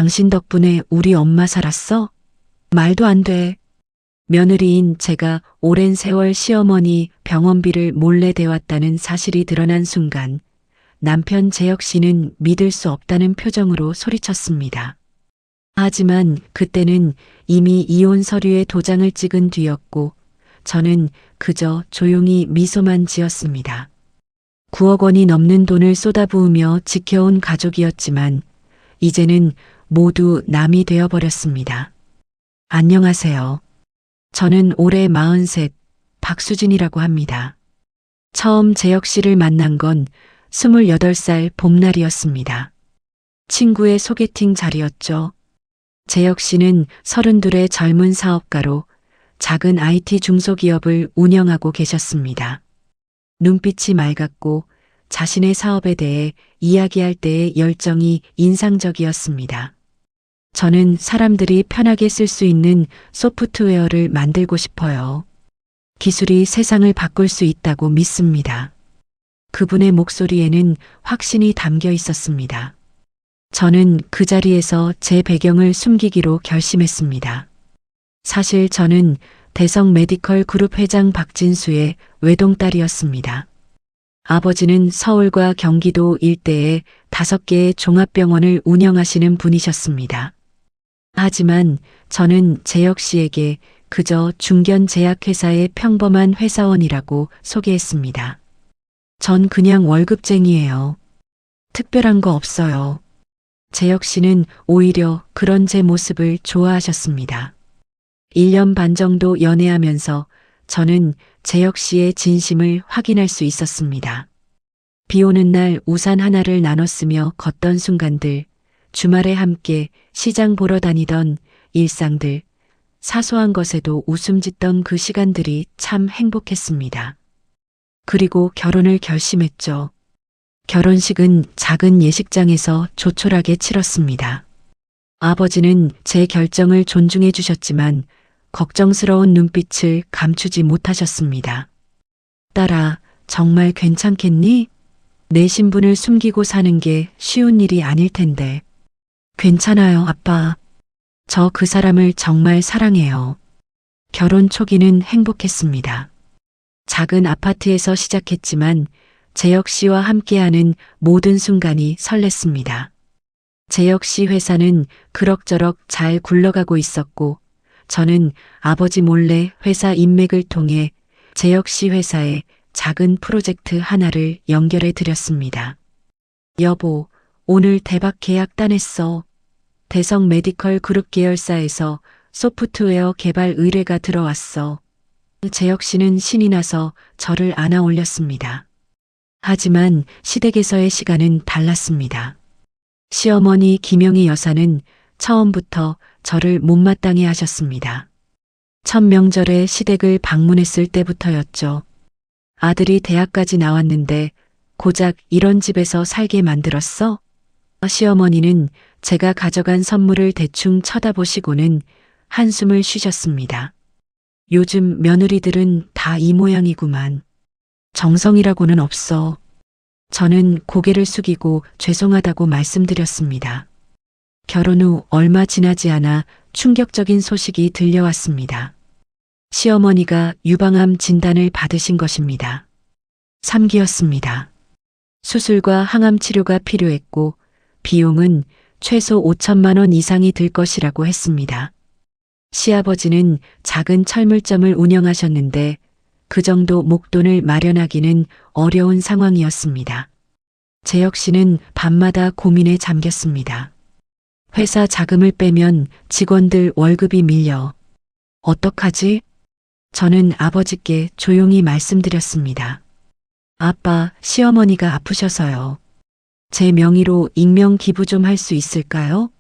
당신 덕분에 우리 엄마 살았어? 말도 안 돼. 며느리인 제가 오랜 세월 시어머니 병원비를 몰래 대왔다는 사실이 드러난 순간 남편 재혁 씨는 믿을 수 없다는 표정으로 소리쳤습니다. 하지만 그때는 이미 이혼 서류에 도장을 찍은 뒤였고 저는 그저 조용히 미소만 지었습니다. 9억 원이 넘는 돈을 쏟아부으며 지켜온 가족이었지만 이제는 모두 남이 되어버렸습니다. 안녕하세요. 저는 올해 43 박수진이라고 합니다. 처음 재혁 씨를 만난 건 28살 봄날이었습니다. 친구의 소개팅 자리였죠. 재혁 씨는 32의 젊은 사업가로 작은 IT 중소기업을 운영하고 계셨습니다. 눈빛이 맑았고 자신의 사업에 대해 이야기할 때의 열정이 인상적이었습니다. 저는 사람들이 편하게 쓸 수 있는 소프트웨어를 만들고 싶어요. 기술이 세상을 바꿀 수 있다고 믿습니다. 그분의 목소리에는 확신이 담겨 있었습니다. 저는 그 자리에서 제 배경을 숨기기로 결심했습니다. 사실 저는 대성 메디컬 그룹 회장 박진수의 외동딸이었습니다. 아버지는 서울과 경기도 일대에 5개의 종합병원을 운영하시는 분이셨습니다. 하지만 저는 재혁 씨에게 그저 중견제약회사의 평범한 회사원이라고 소개했습니다. 전 그냥 월급쟁이예요. 특별한 거 없어요. 재혁 씨는 오히려 그런 제 모습을 좋아하셨습니다. 1년 반 정도 연애하면서 저는 재혁 씨의 진심을 확인할 수 있었습니다. 비 오는 날 우산 하나를 나눠 쓰며 걷던 순간들, 주말에 함께 시장 보러 다니던 일상들, 사소한 것에도 웃음 짓던 그 시간들이 참 행복했습니다. 그리고 결혼을 결심했죠. 결혼식은 작은 예식장에서 조촐하게 치렀습니다. 아버지는 제 결정을 존중해 주셨지만 걱정스러운 눈빛을 감추지 못하셨습니다. 딸아, 정말 괜찮겠니? 내 신분을 숨기고 사는 게 쉬운 일이 아닐 텐데. 괜찮아요, 아빠. 저 그 사람을 정말 사랑해요. 결혼 초기는 행복했습니다. 작은 아파트에서 시작했지만 재혁 씨와 함께하는 모든 순간이 설렜습니다. 재혁 씨 회사는 그럭저럭 잘 굴러가고 있었고 저는 아버지 몰래 회사 인맥을 통해 재혁 씨 회사에 작은 프로젝트 하나를 연결해 드렸습니다. 여보, 오늘 대박 계약 따냈어. 대성 메디컬 그룹 계열사에서 소프트웨어 개발 의뢰가 들어왔어. 재혁 씨는 신이 나서 저를 안아 올렸습니다. 하지만 시댁에서의 시간은 달랐습니다. 시어머니 김영희 여사는 처음부터 저를 못마땅해 하셨습니다. 첫 명절에 시댁을 방문했을 때부터였죠. 아들이 대학까지 나왔는데 고작 이런 집에서 살게 만들었어? 시어머니는 제가 가져간 선물을 대충 쳐다보시고는 한숨을 쉬셨습니다. 요즘 며느리들은 다 이 모양이구만. 정성이라고는 없어. 저는 고개를 숙이고 죄송하다고 말씀드렸습니다. 결혼 후 얼마 지나지 않아 충격적인 소식이 들려왔습니다. 시어머니가 유방암 진단을 받으신 것입니다. 3기였습니다. 수술과 항암 치료가 필요했고 비용은 최소 5천만 원 이상이 들 것이라고 했습니다. 시아버지는 작은 철물점을 운영하셨는데 그 정도 목돈을 마련하기는 어려운 상황이었습니다. 재혁 씨는 밤마다 고민에 잠겼습니다. 회사 자금을 빼면 직원들 월급이 밀려. 어떡하지? 저는 아버지께 조용히 말씀드렸습니다. 아빠, 시어머니가 아프셔서요. 제 명의로 익명 기부 좀 할 수 있을까요?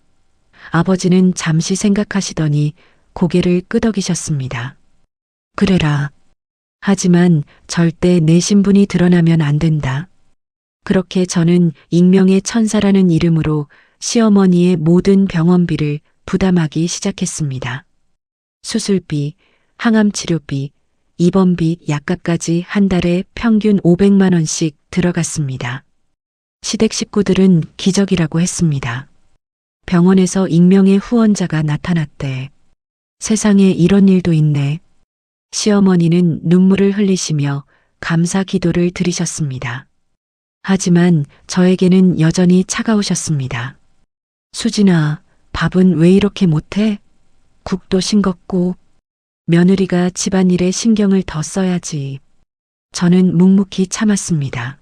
아버지는 잠시 생각하시더니 고개를 끄덕이셨습니다. 그래라. 하지만 절대 내 신분이 드러나면 안 된다. 그렇게 저는 익명의 천사라는 이름으로 시어머니의 모든 병원비를 부담하기 시작했습니다. 수술비, 항암치료비, 입원비, 약값까지 한 달에 평균 500만 원씩 들어갔습니다. 시댁 식구들은 기적이라고 했습니다. 병원에서 익명의 후원자가 나타났대. 세상에 이런 일도 있네. 시어머니는 눈물을 흘리시며 감사 기도를 드리셨습니다. 하지만 저에게는 여전히 차가우셨습니다. 수진아, 밥은 왜 이렇게 못해? 국도 싱겁고. 며느리가 집안일에 신경을 더 써야지. 저는 묵묵히 참았습니다.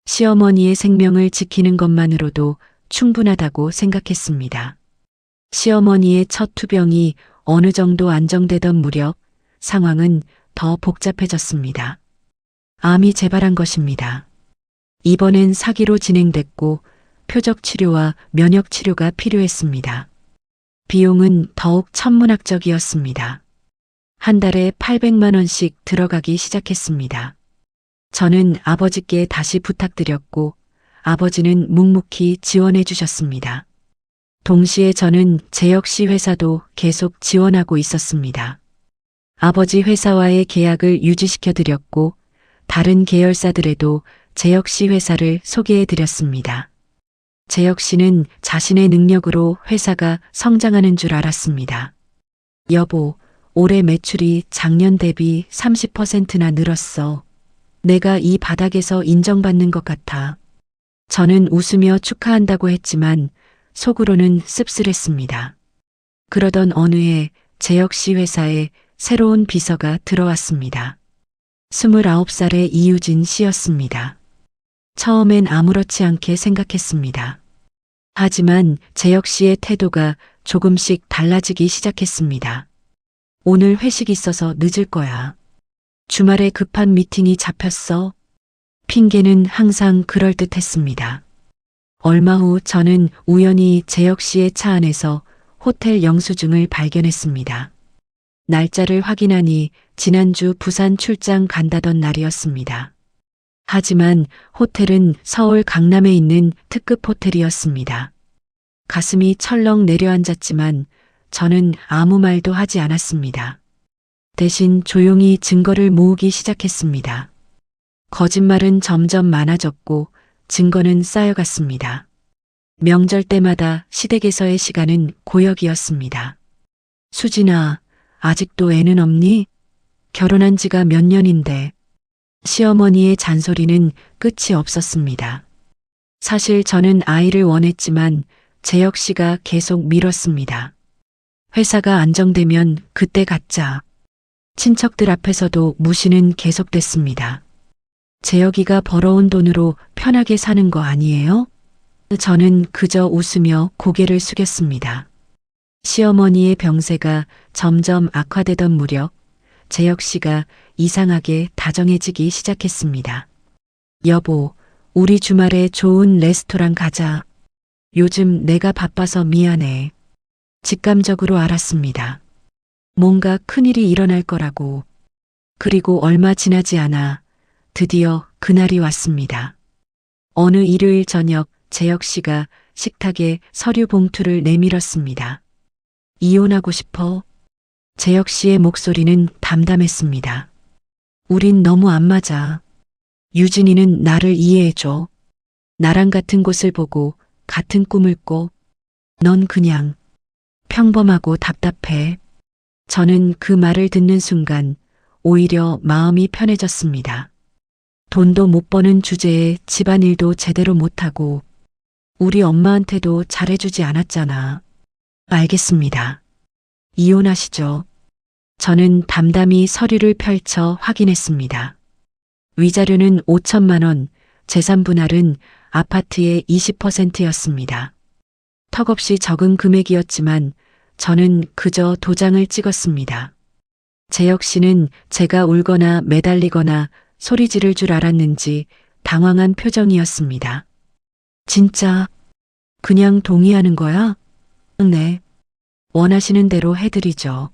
시어머니의 생명을 지키는 것만으로도 충분하다고 생각했습니다. 시어머니의 첫 투병이 어느 정도 안정되던 무렵 상황은 더 복잡해졌습니다. 암이 재발한 것입니다. 이번엔 사기로 진행됐고 표적 치료와 면역 치료가 필요했습니다. 비용은 더욱 천문학적이었습니다. 한 달에 800만 원씩 들어가기 시작했습니다. 저는 아버지께 다시 부탁드렸고 아버지는 묵묵히 지원해 주셨습니다. 동시에 저는 제 역시 회사도 계속 지원하고 있었습니다. 아버지 회사와의 계약을 유지시켜 드렸고 다른 계열사들에도 제 역시 회사를 소개해 드렸습니다. 제 역시는 자신의 능력으로 회사가 성장하는 줄 알았습니다. 여보, 올해 매출이 작년 대비 30%나 늘었어. 내가 이 바닥에서 인정받는 것 같아. 저는 웃으며 축하한다고 했지만 속으로는 씁쓸했습니다. 그러던 어느 해 제 역시 회사에 새로운 비서가 들어왔습니다. 29살의 이유진 씨였습니다. 처음엔 아무렇지 않게 생각했습니다. 하지만 제 역시의 태도가 조금씩 달라지기 시작했습니다. 오늘 회식 있어서 늦을 거야. 주말에 급한 미팅이 잡혔어. 핑계는 항상 그럴듯했습니다. 얼마 후 저는 우연히 제 역시의 차 안에서 호텔 영수증을 발견했습니다. 날짜를 확인하니 지난주 부산 출장 간다던 날이었습니다. 하지만 호텔은 서울 강남에 있는 특급 호텔이었습니다. 가슴이 철렁 내려앉았지만 저는 아무 말도 하지 않았습니다. 대신 조용히 증거를 모으기 시작했습니다. 거짓말은 점점 많아졌고 증거는 쌓여갔습니다. 명절 때마다 시댁에서의 시간은 고역이었습니다. 수진아, 아직도 애는 없니? 결혼한 지가 몇 년인데. 시어머니의 잔소리는 끝이 없었습니다. 사실 저는 아이를 원했지만 제 역시가 계속 미뤘습니다. 회사가 안정되면 그때 갖자. 친척들 앞에서도 무시는 계속됐습니다. 재혁이가 벌어온 돈으로 편하게 사는 거 아니에요? 저는 그저 웃으며 고개를 숙였습니다. 시어머니의 병세가 점점 악화되던 무렵 재혁 씨가 이상하게 다정해지기 시작했습니다. 여보, 우리 주말에 좋은 레스토랑 가자. 요즘 내가 바빠서 미안해. 직감적으로 알았습니다. 뭔가 큰일이 일어날 거라고. 그리고 얼마 지나지 않아 드디어 그날이 왔습니다. 어느 일요일 저녁 재혁 씨가 식탁에 서류 봉투를 내밀었습니다. 이혼하고 싶어? 재혁 씨의 목소리는 담담했습니다. 우린 너무 안 맞아. 유진이는 나를 이해해줘. 나랑 같은 곳을 보고 같은 꿈을 꿔. 넌 그냥 평범하고 답답해. 저는 그 말을 듣는 순간 오히려 마음이 편해졌습니다. 돈도 못 버는 주제에 집안일도 제대로 못하고 우리 엄마한테도 잘해주지 않았잖아. 알겠습니다. 이혼하시죠. 저는 담담히 서류를 펼쳐 확인했습니다. 위자료는 5천만 원, 재산 분할은 아파트의 20%였습니다. 턱없이 적은 금액이었지만 저는 그저 도장을 찍었습니다. 재혁 씨는 제가 울거나 매달리거나 소리 지를 줄 알았는지 당황한 표정이었습니다. 진짜 그냥 동의하는 거야? 네. 원하시는 대로 해드리죠.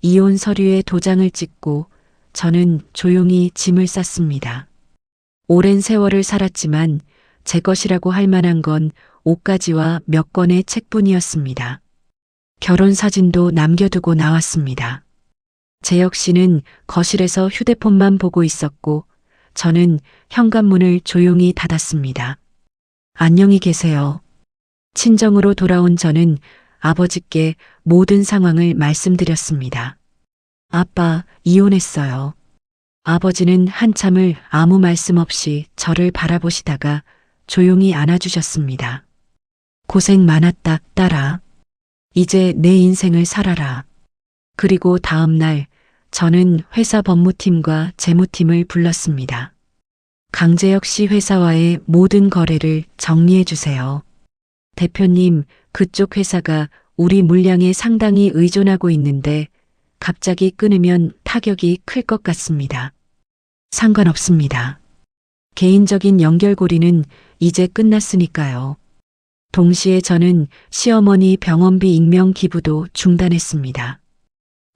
이혼 서류에 도장을 찍고 저는 조용히 짐을 쌌습니다. 오랜 세월을 살았지만 제 것이라고 할 만한 건 옷가지와 몇 권의 책뿐이었습니다. 결혼 사진도 남겨두고 나왔습니다. 재혁 씨는 거실에서 휴대폰만 보고 있었고 저는 현관문을 조용히 닫았습니다. 안녕히 계세요. 친정으로 돌아온 저는 아버지께 모든 상황을 말씀드렸습니다. 아빠, 이혼했어요. 아버지는 한참을 아무 말씀 없이 저를 바라보시다가 조용히 안아주셨습니다. 고생 많았다, 딸아. 이제 내 인생을 살아라. 그리고 다음 날 저는 회사 법무팀과 재무팀을 불렀습니다. 강재혁 씨 회사와의 모든 거래를 정리해 주세요. 대표님, 그쪽 회사가 우리 물량에 상당히 의존하고 있는데 갑자기 끊으면 타격이 클 것 같습니다. 상관없습니다. 개인적인 연결고리는 이제 끝났으니까요. 동시에 저는 시어머니 병원비 익명 기부도 중단했습니다.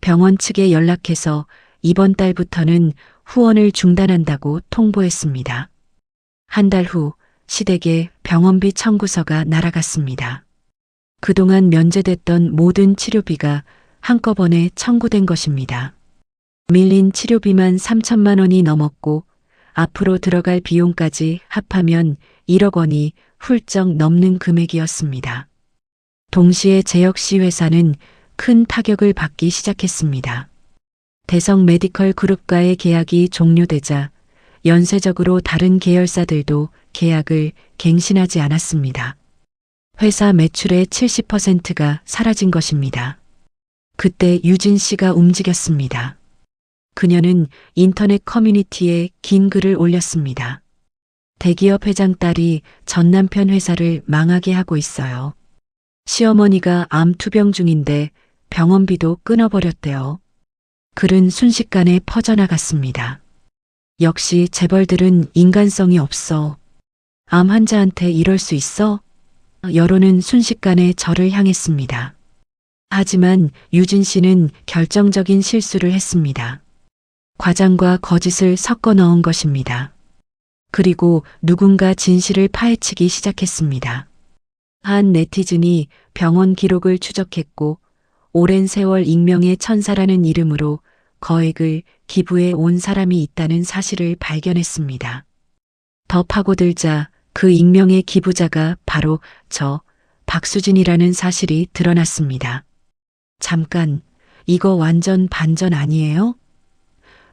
병원 측에 연락해서 이번 달부터는 후원을 중단한다고 통보했습니다. 한 달 후 시댁에 병원비 청구서가 날아갔습니다. 그동안 면제됐던 모든 치료비가 한꺼번에 청구된 것입니다. 밀린 치료비만 3천만 원이 넘었고 앞으로 들어갈 비용까지 합하면 1억 원이 훌쩍 넘는 금액이었습니다. 동시에 재혁 씨 회사는 큰 타격을 받기 시작했습니다. 대성 메디컬 그룹과의 계약이 종료되자 연쇄적으로 다른 계열사들도 계약을 갱신하지 않았습니다. 회사 매출의 70%가 사라진 것입니다. 그때 유진 씨가 움직였습니다. 그녀는 인터넷 커뮤니티에 긴 글을 올렸습니다. 대기업 회장 딸이 전 남편 회사를 망하게 하고 있어요. 시어머니가 암 투병 중인데 병원비도 끊어버렸대요. 글은 순식간에 퍼져나갔습니다. 역시 재벌들은 인간성이 없어. 암 환자한테 이럴 수 있어? 여론은 순식간에 저를 향했습니다. 하지만 유진 씨는 결정적인 실수를 했습니다. 과장과 거짓을 섞어 넣은 것입니다. 그리고 누군가 진실을 파헤치기 시작했습니다. 한 네티즌이 병원 기록을 추적했고 오랜 세월 익명의 천사라는 이름으로 거액을 기부해 온 사람이 있다는 사실을 발견했습니다. 더 파고들자 그 익명의 기부자가 바로 저 박수진이라는 사실이 드러났습니다. 잠깐, 이거 완전 반전 아니에요?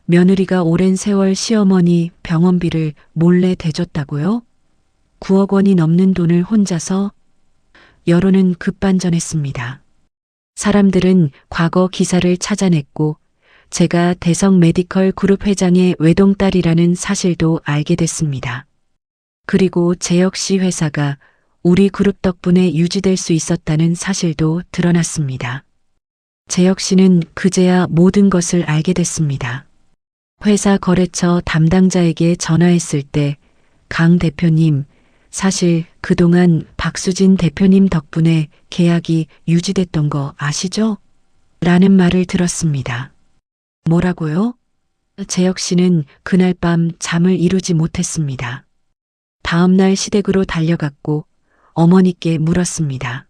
며느리가 오랜 세월 시어머니 병원비를 몰래 대줬다고요? 9억 원이 넘는 돈을 혼자서? 여론은 급반전했습니다. 사람들은 과거 기사를 찾아냈고 제가 대성 메디컬 그룹 회장의 외동딸이라는 사실도 알게 됐습니다. 그리고 재혁 씨 회사가 우리 그룹 덕분에 유지될 수 있었다는 사실도 드러났습니다. 재혁 씨는 그제야 모든 것을 알게 됐습니다. 회사 거래처 담당자에게 전화했을 때 강 대표님, 사실 그동안 박수진 대표님 덕분에 계약이 유지됐던 거 아시죠? 라는 말을 들었습니다. 뭐라고요? 재혁 씨는 그날 밤 잠을 이루지 못했습니다. 다음 날 시댁으로 달려갔고 어머니께 물었습니다.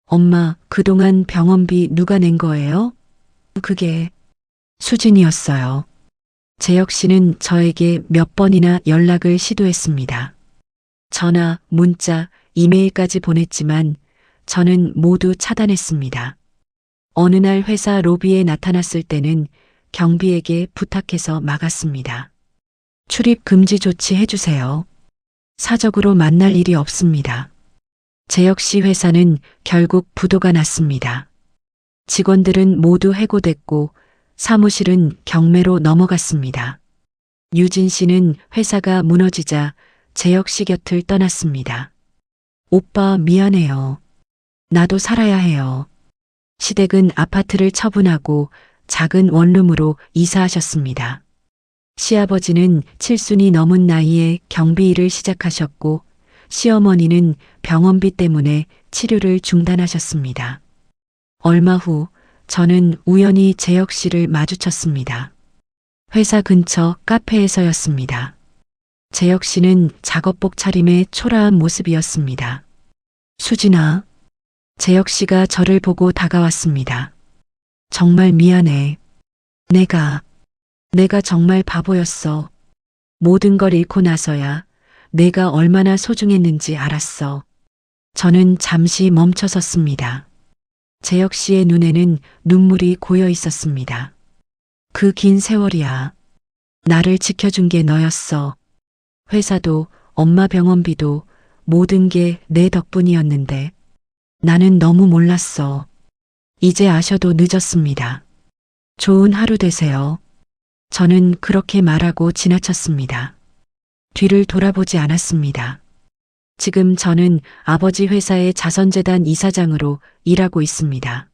엄마, 그동안 병원비 누가 낸 거예요? 그게 수진이었어요. 재혁 씨는 저에게 몇 번이나 연락을 시도했습니다. 전화, 문자, 이메일까지 보냈지만 저는 모두 차단했습니다. 어느 날 회사 로비에 나타났을 때는 경비에게 부탁해서 막았습니다. 출입 금지 조치 해주세요. 사적으로 만날 일이 없습니다. 재혁 씨 회사는 결국 부도가 났습니다. 직원들은 모두 해고됐고 사무실은 경매로 넘어갔습니다. 유진 씨는 회사가 무너지자 재혁 씨 곁을 떠났습니다. 오빠 미안해요. 나도 살아야 해요. 시댁은 아파트를 처분하고 작은 원룸으로 이사하셨습니다. 시아버지는 칠순이 넘은 나이에 경비 일을 시작하셨고 시어머니는 병원비 때문에 치료를 중단하셨습니다. 얼마 후 저는 우연히 재혁 씨를 마주쳤습니다. 회사 근처 카페에서였습니다. 재혁 씨는 작업복 차림의 초라한 모습이었습니다. 수진아. 재혁 씨가 저를 보고 다가왔습니다. 정말 미안해. 내가 정말 바보였어. 모든 걸 잃고 나서야 내가 얼마나 소중했는지 알았어. 저는 잠시 멈춰 섰습니다. 재혁 씨의 눈에는 눈물이 고여 있었습니다. 그 긴 세월이야. 나를 지켜준 게 너였어. 회사도 엄마 병원비도 모든 게 내 덕분이었는데 나는 너무 몰랐어. 이제 아셔도 늦었습니다. 좋은 하루 되세요. 저는 그렇게 말하고 지나쳤습니다. 뒤를 돌아보지 않았습니다. 지금 저는 아버지 회사의 자선재단 이사장으로 일하고 있습니다.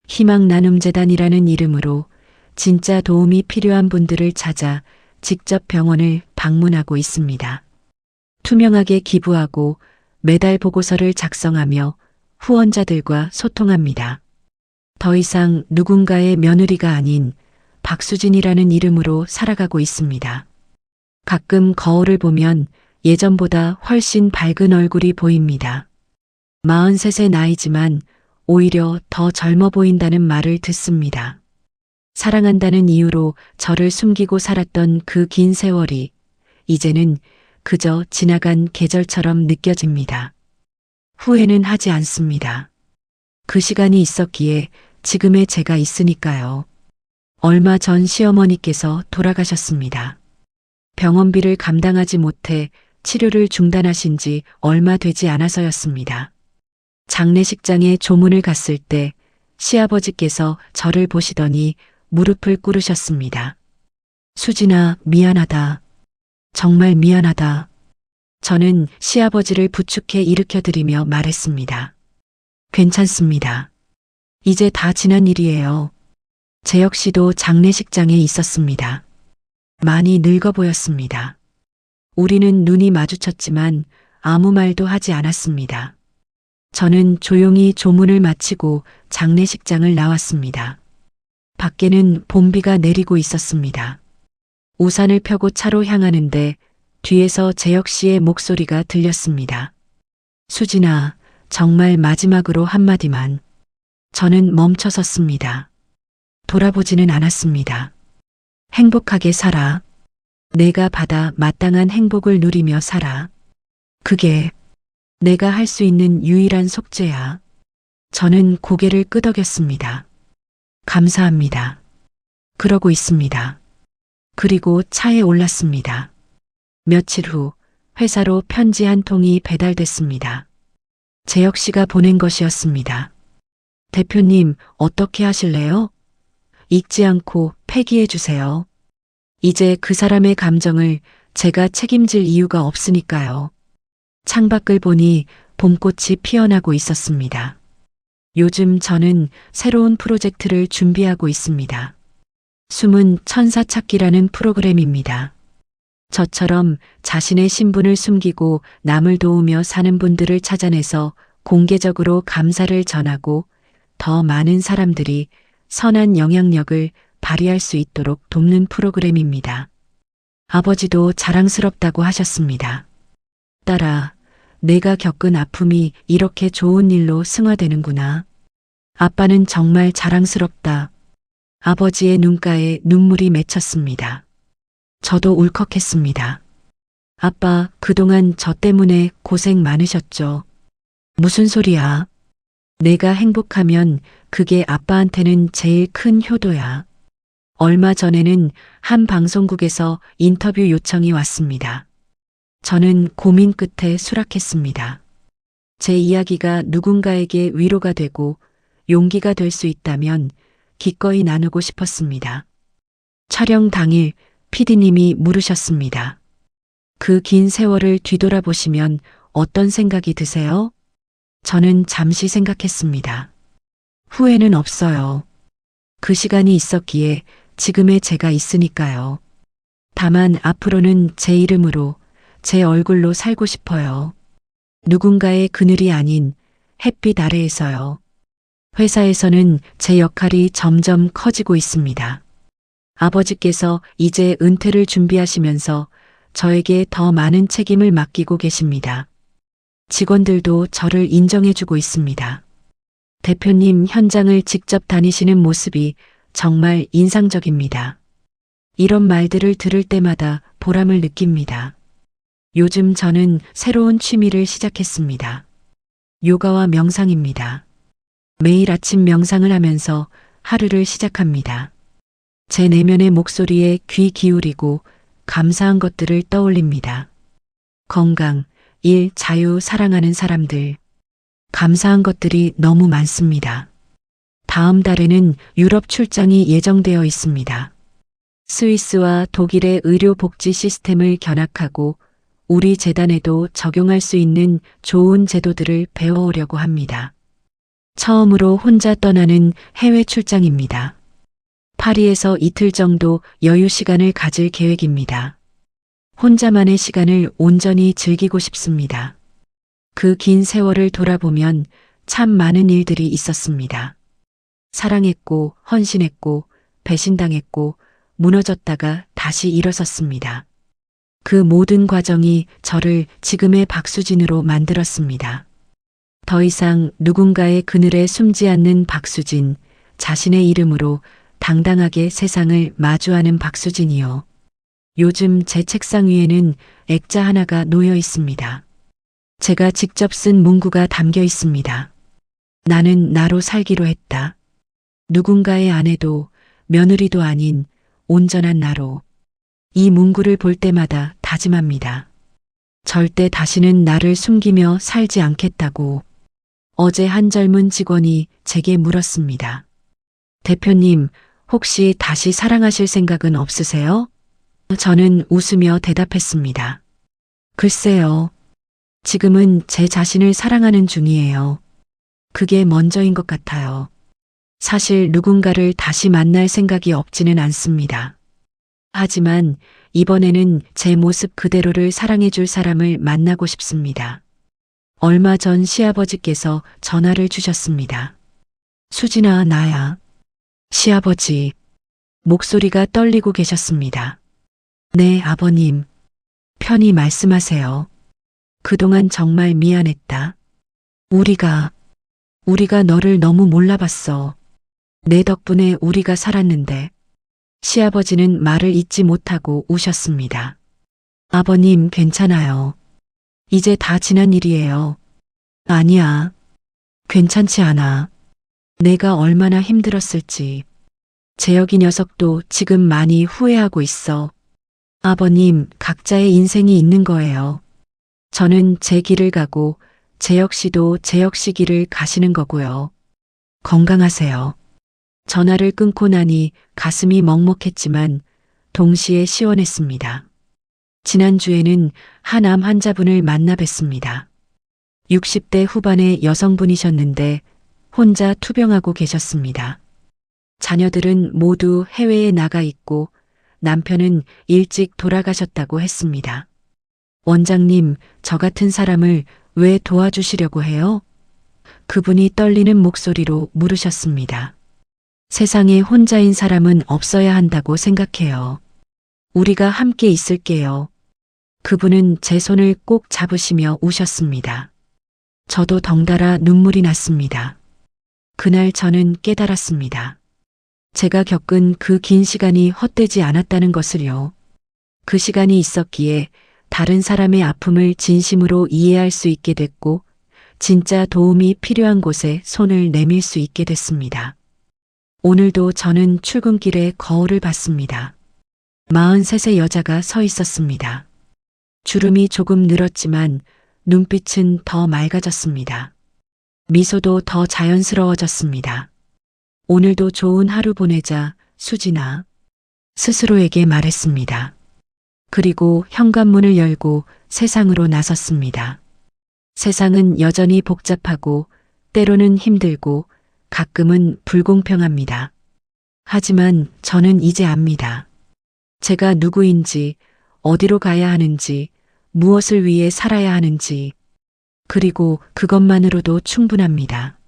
희망나눔재단이라는 이름으로 진짜 도움이 필요한 분들을 찾아 직접 병원을 방문하고 있습니다. 투명하게 기부하고 매달 보고서를 작성하며 후원자들과 소통합니다. 더 이상 누군가의 며느리가 아닌 박수진이라는 이름으로 살아가고 있습니다. 가끔 거울을 보면 예전보다 훨씬 밝은 얼굴이 보입니다. 43세 나이지만 오히려 더 젊어 보인다는 말을 듣습니다. 사랑한다는 이유로 저를 숨기고 살았던 그 긴 세월이 이제는 그저 지나간 계절처럼 느껴집니다. 후회는 하지 않습니다. 그 시간이 있었기에 지금의 제가 있으니까요. 얼마 전 시어머니께서 돌아가셨습니다. 병원비를 감당하지 못해 치료를 중단하신 지 얼마 되지 않아서였습니다. 장례식장에 조문을 갔을 때 시아버지께서 저를 보시더니 무릎을 꿇으셨습니다. 수진아, 미안하다. 정말 미안하다. 저는 시아버지를 부축해 일으켜드리며 말했습니다. 괜찮습니다. 이제 다 지난 일이에요. 재혁 씨도 장례식장에 있었습니다. 많이 늙어 보였습니다. 우리는 눈이 마주쳤지만 아무 말도 하지 않았습니다. 저는 조용히 조문을 마치고 장례식장을 나왔습니다. 밖에는 봄비가 내리고 있었습니다. 우산을 펴고 차로 향하는데 뒤에서 재혁 씨의 목소리가 들렸습니다. 수진아, 정말 마지막으로 한마디만. 저는 멈춰 섰습니다. 돌아보지는 않았습니다. 행복하게 살아. 내가 받아 마땅한 행복을 누리며 살아. 그게 내가 할 수 있는 유일한 속죄야. 저는 고개를 끄덕였습니다. 감사합니다. 그러고 있습니다. 그리고 차에 올랐습니다. 며칠 후 회사로 편지 한 통이 배달됐습니다. 재혁 씨가 보낸 것이었습니다. 대표님, 어떻게 하실래요? 읽지 않고 폐기해 주세요. 이제 그 사람의 감정을 제가 책임질 이유가 없으니까요. 창밖을 보니 봄꽃이 피어나고 있었습니다. 요즘 저는 새로운 프로젝트를 준비하고 있습니다. 숨은 천사 찾기라는 프로그램입니다. 저처럼 자신의 신분을 숨기고 남을 도우며 사는 분들을 찾아내서 공개적으로 감사를 전하고 더 많은 사람들이 선한 영향력을 발휘할 수 있도록 돕는 프로그램입니다. 아버지도 자랑스럽다고 하셨습니다. 딸아, 내가 겪은 아픔이 이렇게 좋은 일로 승화되는구나. 아빠는 정말 자랑스럽다. 아버지의 눈가에 눈물이 맺혔습니다. 저도 울컥했습니다. 아빠, 그동안 저 때문에 고생 많으셨죠? 무슨 소리야? 내가 행복하면 그게 아빠한테는 제일 큰 효도야. 얼마 전에는 한 방송국에서 인터뷰 요청이 왔습니다. 저는 고민 끝에 수락했습니다. 제 이야기가 누군가에게 위로가 되고 용기가 될 수 있다면 기꺼이 나누고 싶었습니다. 촬영 당일 PD님이 물으셨습니다. 그 긴 세월을 뒤돌아보시면 어떤 생각이 드세요? 저는 잠시 생각했습니다. 후회는 없어요. 그 시간이 있었기에 지금의 제가 있으니까요. 다만 앞으로는 제 이름으로, 제 얼굴로 살고 싶어요. 누군가의 그늘이 아닌 햇빛 아래에서요. 회사에서는 제 역할이 점점 커지고 있습니다. 아버지께서 이제 은퇴를 준비하시면서 저에게 더 많은 책임을 맡기고 계십니다. 직원들도 저를 인정해주고 있습니다. 대표님 현장을 직접 다니시는 모습이 정말 인상적입니다. 이런 말들을 들을 때마다 보람을 느낍니다. 요즘 저는 새로운 취미를 시작했습니다. 요가와 명상입니다. 매일 아침 명상을 하면서 하루를 시작합니다. 제 내면의 목소리에 귀 기울이고 감사한 것들을 떠올립니다. 건강, 일, 자유, 사랑하는 사람들. 감사한 것들이 너무 많습니다. 다음 달에는 유럽 출장이 예정되어 있습니다. 스위스와 독일의 의료 복지 시스템을 견학하고 우리 재단에도 적용할 수 있는 좋은 제도들을 배워오려고 합니다. 처음으로 혼자 떠나는 해외 출장입니다. 파리에서 이틀 정도 여유 시간을 가질 계획입니다. 혼자만의 시간을 온전히 즐기고 싶습니다. 그 긴 세월을 돌아보면 참 많은 일들이 있었습니다. 사랑했고, 헌신했고, 배신당했고, 무너졌다가 다시 일어섰습니다. 그 모든 과정이 저를 지금의 박수진으로 만들었습니다. 더 이상 누군가의 그늘에 숨지 않는 박수진, 자신의 이름으로 당당하게 세상을 마주하는 박수진이요. 요즘 제 책상 위에는 액자 하나가 놓여 있습니다. 제가 직접 쓴 문구가 담겨 있습니다. 나는 나로 살기로 했다. 누군가의 아내도 며느리도 아닌 온전한 나로. 이 문구를 볼 때마다 다짐합니다. 절대 다시는 나를 숨기며 살지 않겠다고. 어제 한 젊은 직원이 제게 물었습니다. 대표님, 혹시 다시 사랑하실 생각은 없으세요? 저는 웃으며 대답했습니다. 글쎄요. 지금은 제 자신을 사랑하는 중이에요. 그게 먼저인 것 같아요. 사실 누군가를 다시 만날 생각이 없지는 않습니다. 하지만 이번에는 제 모습 그대로를 사랑해줄 사람을 만나고 싶습니다. 얼마 전 시아버지께서 전화를 주셨습니다. 수진아, 나야. 시아버지. 목소리가 떨리고 계셨습니다. 네, 아버님. 편히 말씀하세요. 그동안 정말 미안했다. 우리가 너를 너무 몰라봤어. 내 덕분에 우리가 살았는데. 시아버지는 말을 잇지 못하고 우셨습니다. 아버님, 괜찮아요. 이제 다 지난 일이에요. 아니야. 괜찮지 않아. 내가 얼마나 힘들었을지. 재혁이 녀석도 지금 많이 후회하고 있어. 아버님, 각자의 인생이 있는 거예요. 저는 제 길을 가고 재혁 씨도 재혁 씨 길을 가시는 거고요. 건강하세요. 전화를 끊고 나니 가슴이 먹먹했지만 동시에 시원했습니다. 지난주에는 한암 환자분을 만나 뵀습니다. 60대 후반의 여성분이셨는데 혼자 투병하고 계셨습니다. 자녀들은 모두 해외에 나가 있고 남편은 일찍 돌아가셨다고 했습니다. 원장님, 저 같은 사람을 왜 도와주시려고 해요? 그분이 떨리는 목소리로 물으셨습니다. 세상에 혼자인 사람은 없어야 한다고 생각해요. 우리가 함께 있을게요. 그분은 제 손을 꼭 잡으시며 우셨습니다. 저도 덩달아 눈물이 났습니다. 그날 저는 깨달았습니다. 제가 겪은 그 긴 시간이 헛되지 않았다는 것을요. 그 시간이 있었기에 다른 사람의 아픔을 진심으로 이해할 수 있게 됐고, 진짜 도움이 필요한 곳에 손을 내밀 수 있게 됐습니다. 오늘도 저는 출근길에 거울을 봤습니다. 43세 여자가 서 있었습니다. 주름이 조금 늘었지만 눈빛은 더 맑아졌습니다. 미소도 더 자연스러워졌습니다. 오늘도 좋은 하루 보내자, 수진아. 스스로에게 말했습니다. 그리고 현관문을 열고 세상으로 나섰습니다. 세상은 여전히 복잡하고 때로는 힘들고 가끔은 불공평합니다. 하지만 저는 이제 압니다. 제가 누구인지, 어디로 가야 하는지, 무엇을 위해 살아야 하는지, 그리고 그것만으로도 충분합니다.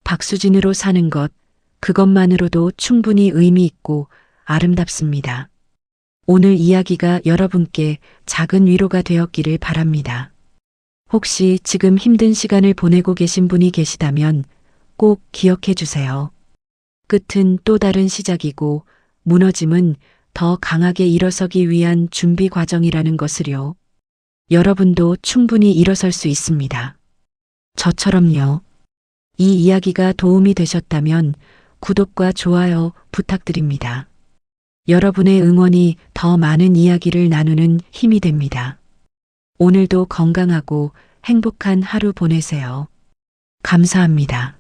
박수진으로 사는 것, 그것만으로도 충분히 의미 있고 아름답습니다. 오늘 이야기가 여러분께 작은 위로가 되었기를 바랍니다. 혹시 지금 힘든 시간을 보내고 계신 분이 계시다면 꼭 기억해 주세요. 끝은 또 다른 시작이고 무너짐은 더 강하게 일어서기 위한 준비 과정이라는 것을요. 여러분도 충분히 일어설 수 있습니다. 저처럼요. 이 이야기가 도움이 되셨다면 구독과 좋아요 부탁드립니다. 여러분의 응원이 더 많은 이야기를 나누는 힘이 됩니다. 오늘도 건강하고 행복한 하루 보내세요. 감사합니다.